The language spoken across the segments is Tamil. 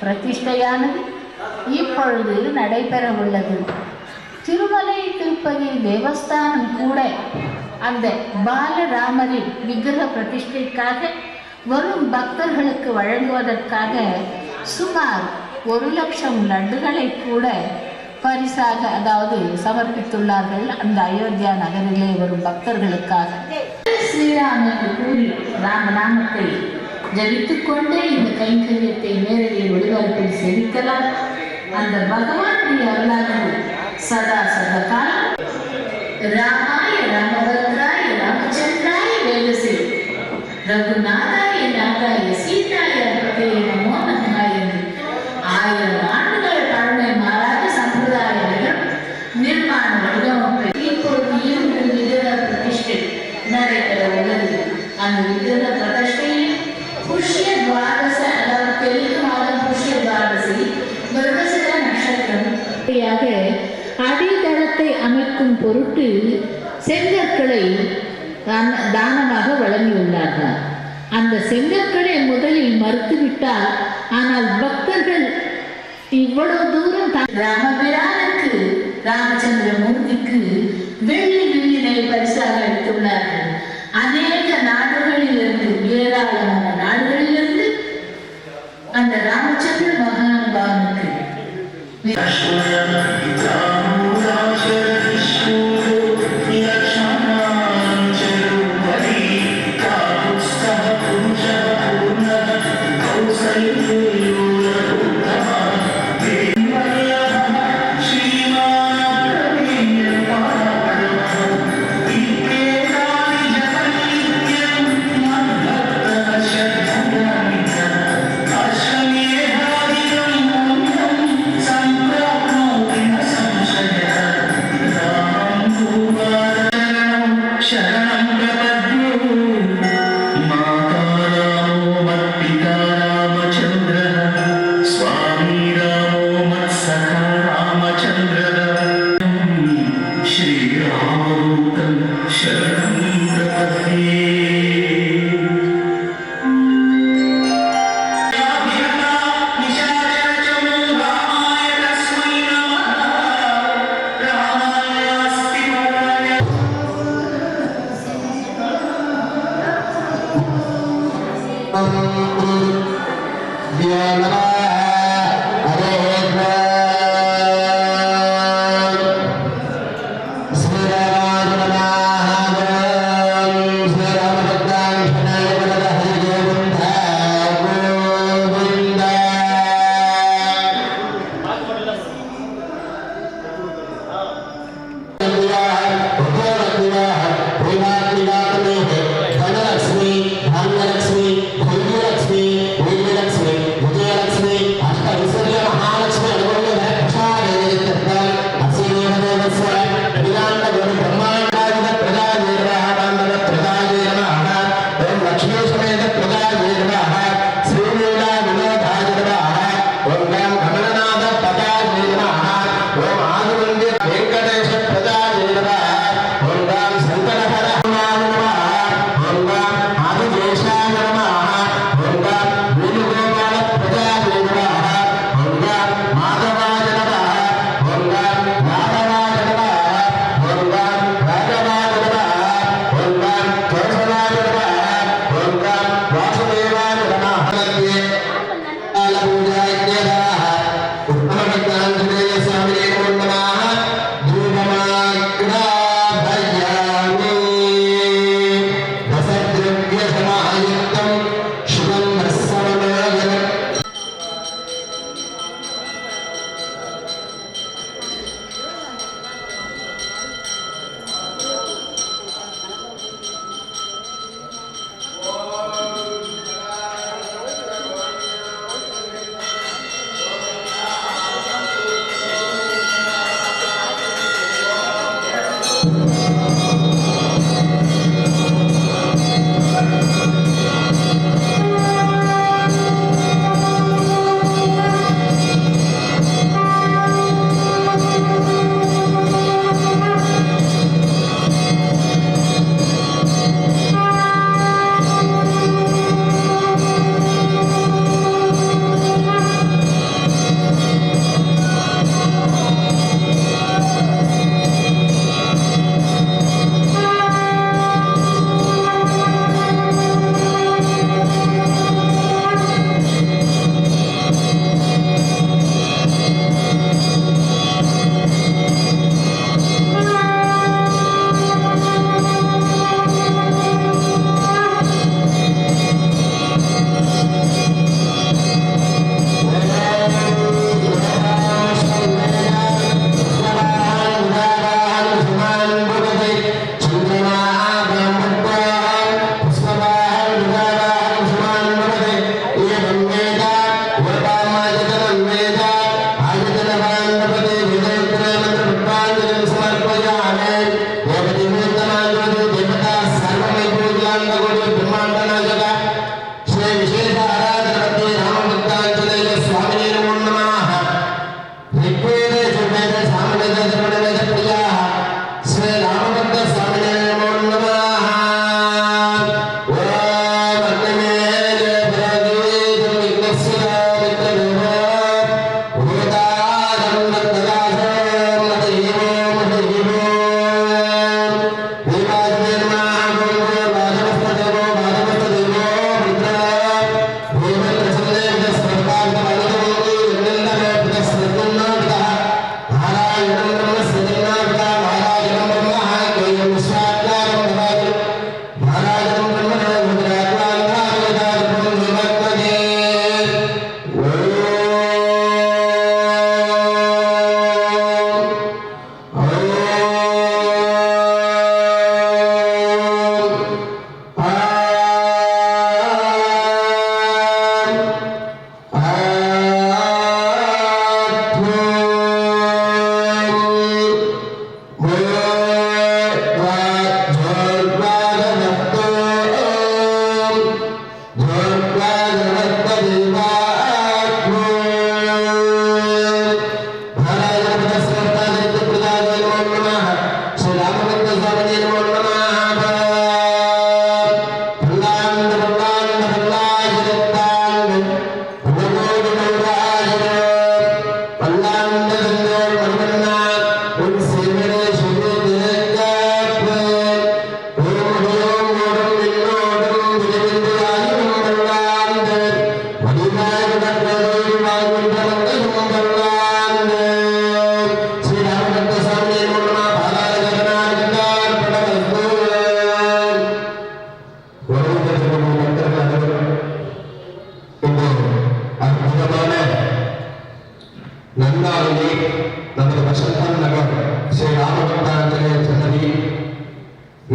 பிரதிஷ்டையானது இப்பொழுது நடைபெற உள்ளது. திருமலை திருப்பதி தேவஸ்தானம் கூட அந்த பாலராமரின் விக்கிரக பிரதிஷ்டைக்காக வரும் பக்தர்களுக்கு வழங்குவதற்காக சுமார் 1,00,000 லட்டுகளை கூட பரிசாக அதாவது சமர்ப்பித்துள்ளார்கள். அந்த அயோத்தியா நகரிலே வரும் பக்தர்களுக்காக ஸ்ரீராம் என்று கூறி ராமநாமத்தை ஜபித்துக் கொண்டே இந்த கைங்கரியத்தை நேரடியில் ஒளிபரப்பில் சேவிக்கலாம். அந்த பகவானுடைய அருளானது சதா சதகாலம் ராமாய ராமபத்ராய ராமச்சந்திராய வேதசே ரகுநாதாய நாதாய சீதாய பதே நமோ நமஹ என்று 1000 ஆண்டுகள் பழமை மாறாத சம்பிரதாய நிர்மாண வடிவமைப்பை இப்பொழுது விக்கிரக பிரதிஷ்டை நடைபெற உள்ளது. அந்த விக்கிரக பிரதிஷ்டையில் புஷ்ய துவாதச அதாவது தெலுங்கு மாதம் புஷ்ய துவாதசி மிருகசிர நட்சத்திரம் அடித்தளத்தை அமைக்கும் பொருட்டு செங்கற்களை தானமாக வழங்கியுள்ளார்கள். அந்த செங்கற்களை முதலில் மறுத்துவிட்டால், ஆனால் பக்தர்கள் இவ்வளவு தூரம் ராமபிரானுக்கு ராமச்சந்திரமூர்த்திக்கு வெள்ளி வில்லினை பரிசாக அளித்துள்ளார்கள். அநேக நாடுகளிலிருந்து ஏராளமான நாடுகளிலிருந்து அந்த ராமச்சந்திர மகானுபாவனுக்கு धनलक्ष्मी, भाग्यलक्ष्मी, विजयलक्ष्मी,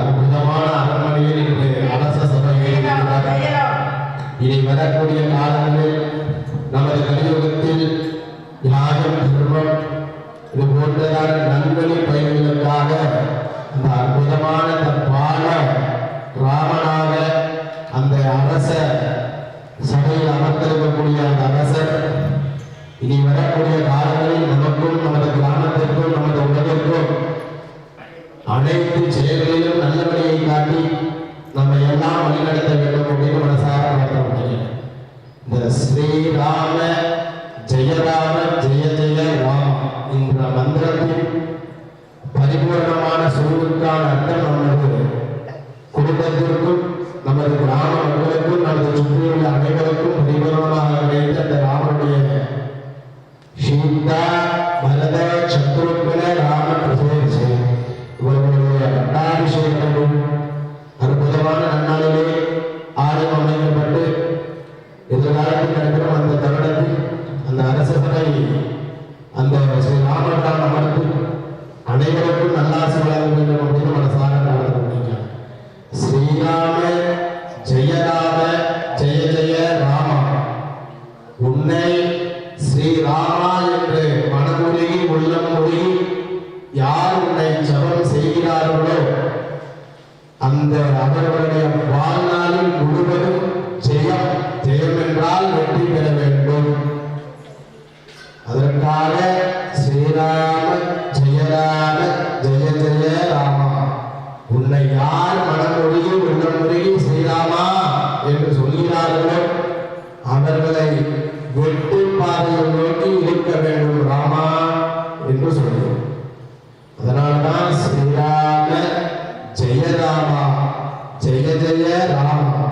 அற்புதமான அரண்மனையில் இன்று அரச சபையில் இருக்கிறார்கள். இனி வரக்கூடிய காலங்களில் நமது கலியுகத்தில் நியாயம், தர்மம் இது போன்றதான நன்வழி பயன்களுக்காக அந்த அற்புதமான பால ராமனாக அந்த அரச சபையில் அமர்ந்திருக்கக்கூடிய அந்த அரசர் இனி வரக்கூடிய காலங்களில் நமக்கும் நமது கிராமத்திற்கும் நமது உலகிற்கும் அனைத்து செயல்களிலும் நல்ல வழியை காட்டி நம்ம எல்லாம் வழிநடத்த வேண்டும் அப்படின்னு மனசார பார்க்க முடியும். இந்த ஸ்ரீராம ஜெயராம ஜெய ஜெய ராம என்ற மந்திரத்தின் பரிபூர்ணமான சொல்லுக்கான அர்த்தம் நமது குடும்பத்திற்கும் நமது கிராம மக்களுக்கும் நமது சுற்றியுள்ள அனைவருக்கும் பரிபூர்ணமாக கிடைத்த அந்த ராமனுடைய சீதா பரத சத்ருக்ன ராம பிரசேஷே இவர்களுடைய பட்டாபிஷேகமும் அற்புதமான நன்னாளிலே ஆலயம் அமைக்கப்பட்டு எதிர்காலத்தில் நடைபெறும் அந்த தருணத்தில் அந்த அரச சபை அந்த ஸ்ரீ ராமனால் அமர்ந்து அனைவருக்கும் நல்லாசி வழங்க வேண்டும் அப்படின்னு மனசார நடந்து ஸ்ரீராம ஜெயராம ஜெய ஜெய ராமா உன்னை ஸ்ரீராமா என்று மனமுருகி உள்ளம் மொழி யார் உன்னை ஜபம் செய்கிறார்களோ அந்த அவர்களுடைய வாழ்நாளில் முழுவதும் ஜெயம் ஜெயம் என்றால் வெற்றி பெற வேண்டும். அதற்காக ஸ்ரீராம ஜெயராம ஜெய ஜெய ராமா உன்னை யார் மனமொழியை உள்ளமொழியை ஸ்ரீராமா என்று சொல்கிறார்களோ அவர்களை வெற்றி பாதையை நோக்கி இருக்க வேண்டும் ராமா என்று சொல்கிறோம். அதனால்தான் ஸ்ரீராம ஜெயராமா ஜெய ஜெய ராமா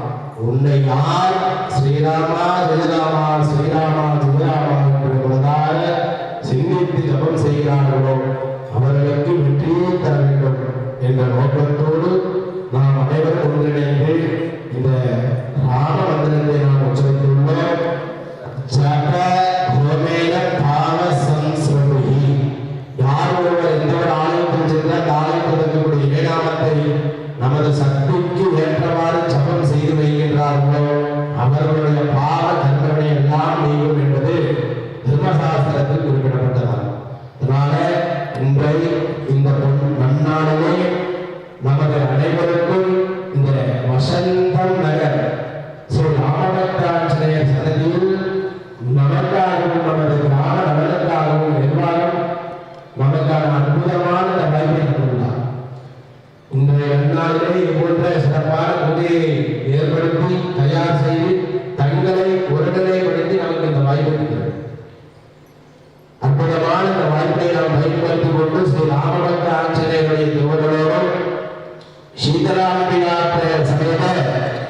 உன்னை யார் ஸ்ரீராமா ஜெயராமா ஸ்ரீராமா ஜெயராமா என்று உள்ளதாக சிந்தித்து ஜபம் செய்கிறார்களோ அவர்களுக்கு வெற்றியை தர வேண்டும் என்ற நோக்கத்தோடு நாம் அனைவரும் ஒன்றிணைந்து இந்த ராம மந்திரத்தை நாம் உச்சரித்துள்ளோம். ஜப ஹோமேன பாவ சம்ஸ்ருதி யார் ஒருவர் எந்த ஒரு ஆலயத்தில் சென்றால் ஆலயத்தில் இருக்கக்கூடிய ஏழாமத்தை நமது சக்திக்கு ஏற்றவாறு ஜபம் செய்து வைக்கின்றார்களோ அவர்களுடைய பாவ தண்டனை எல்லாம் நீங்கும் என்பது தர்மசாஸ்திரத்தில் குறிப்பிடப்பட்டதாகும். அதனால இன்றை இந்த நன்னாளிலே நமது அனைவருக்கும் இந்த வசந்தம் நகர் ஸ்ரீ ராமபக்தாஞ்சநேயர் சன்னதியில் நமக்காகவும் நமது கிராம நலனுக்காகவும் நிர்வாகம் நமக்கான அற்புதமான இந்த வாய்ப்பை தந்துள்ளார். இன்றைய நன்னாளிலே இதுபோன்ற சிறப்பான பூஜையை ஏற்படுத்தி தயார் செய்து தங்களை ஒருங்கிணைப்படுத்தி நமக்கு இந்த வாய்ப்பு இருக்கிறது. அற்புதமான இந்த வாய்ப்பை நாம் பயன்படுத்திக் கொண்டு ஸ்ரீ ராமபக்த ஆஞ்சநேயருடைய திருவள்ளுவரோடும் சீதராம்பிகாத்த சமேத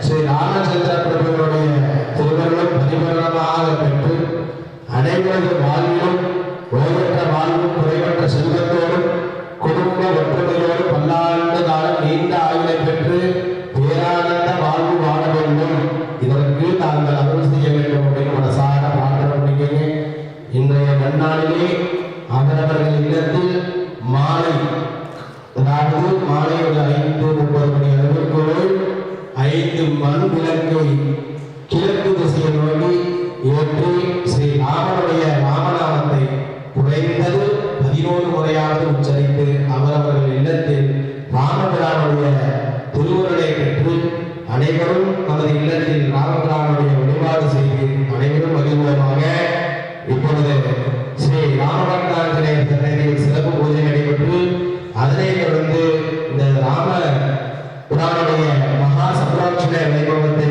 ஸ்ரீ ராமச்சந்திர பிரபுடைய திருவள்ளுவம் பரிபூரணமாக பெற்று அனைவரது வாழ்விலும் ஓய்வற்ற வாழ்வும் குறைவற்ற செல்வத்தோடும் குடும்ப ஒற்றுமையோடு பல்லாண்டு காலம் நீண்ட ஆயுளை பெற்று பேரானந்த வாழ்வு வாழ வேண்டும். இதற்கு தாங்கள் அருள் செய்ய வேண்டும் அப்படின்னு மனசார பிரார்த்தனை பண்ணிக்கிறேன். இன்றைய நன்னாளிலே அவரவர்கள் இல்லத்தில் மாலை அதாவது மாலை ஒரு 5:30 மணி அளவிற்குள் 5 மண் விளக்கை கிழக்கு திசையை நோக்கி ஏற்றி ஸ்ரீ ராமனுடைய ராமநாமத்தை குறைந்தது 11 முறையாவது உச்சரித்து அவரவர்கள் இல்லத்தில் ராமபிரானுடைய திருவுருளை பெற்று அனைவரும் நமது இல்லத்தில் ராமபிரானுடைய வழிபாடு செய்து அனைவரும் மகிழ்வமாக இப்பொழுது ஸ்ரீ ராமபக்தாஞ்சநேயர் சன்னதியில் சிறப்பு பூஜை நடைபெற்று அதனைத் தொடர்ந்து இந்த ராம புராணுடைய மகா சப்ராட்சண வைபவத்தை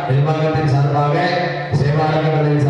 நிர்வாகத்தின் சார்பாக சேவாரங்களின்